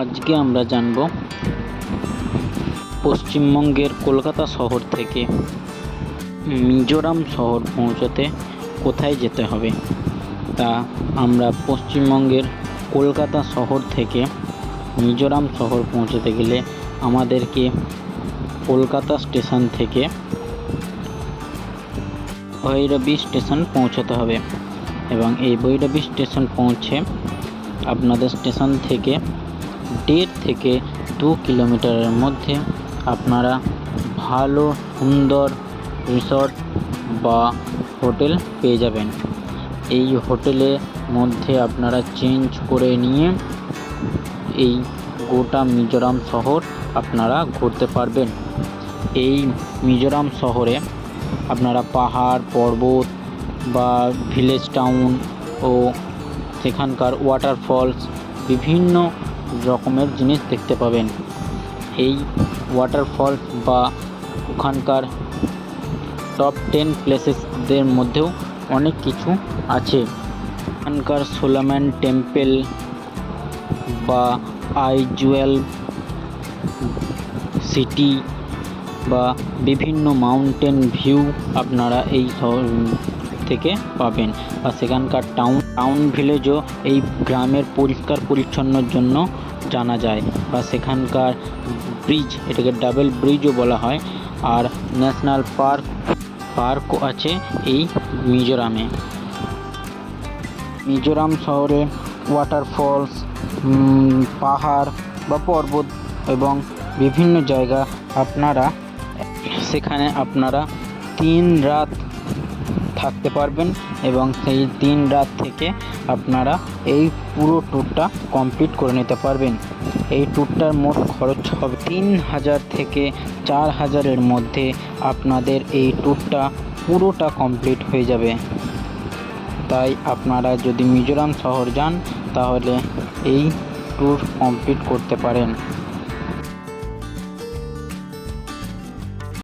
আজকে আমরা জানব পশ্চিমবঙ্গের কলকাতা শহর থেকে মিজোরাম শহর পৌঁছতে কোথায় যেতে হবে। তা আমরা পশ্চিমবঙ্গের কলকাতা শহর থেকে মিজোরাম শহর পৌঁছতে গেলে আমাদেরকে কলকাতা স্টেশন থেকে ভৈরবী স্টেশন পৌঁছতে হবে এবং এই ভৈরবী স্টেশন পৌঁছে আপনাদের স্টেশন থেকে 1.5 থেকে 2 কিলোমিটারের মধ্যে আপনারা ভালো সুন্দর রিসর্ট বা হোটেল পেয়ে যাবেন। এই হোটেলের মধ্যে আপনারা চেঞ্জ করে নিয়ে এই গোটা মিজোরাম শহর আপনারা ঘুরতে পারবেন। এই মিজোরাম শহরে আপনারা পাহাড় পর্বত বা ভিলেজ টাউন ও সেখানকার ওয়াটারফলস বিভিন্ন রকমের জিনিস দেখতে পাবেন। এই ওয়াটারফলস বা ওখানকার টপ 10 প্লেসেসদের মধ্যেও অনেক কিছু আছে। ওখানকার সোলোমন টেম্পল বা আইজওয়েল সিটি বা বিভিন্ন মাউন্টেন ভিউ আপনারা এই শহর থেকে পাবেন বা সেখানকার টাউন ভিলেজও এই গ্রামের পরিষ্কার পরিচ্ছন্নর জন্য জানা যায় বা সেখানকার ব্রিজ, এটাকে ডাবল ব্রিজও বলা হয়। আর ন্যাশনাল পার্কও আছে এই মিজোরামে। মিজোরাম শহরে ওয়াটারফলস, পাহাড় বা পর্বত এবং বিভিন্ন জায়গা সেখানে আপনারা 3 রাত থাকতে পারবেন এবং সেই 3 রাত থেকে আপনারা এই পুরো ট্যুরটা কমপ্লিট করে নিতে পারবেন। এই ট্যুরটার মোট খরচ হবে 3000 থেকে 4000-এর মধ্যে আপনাদের এই ট্যুরটা পুরোটা কমপ্লিট হয়ে যাবে। তাই আপনারা যদি মিজোরাম শহর যান তাহলে এই ট্যুর কমপ্লিট করতে পারেন।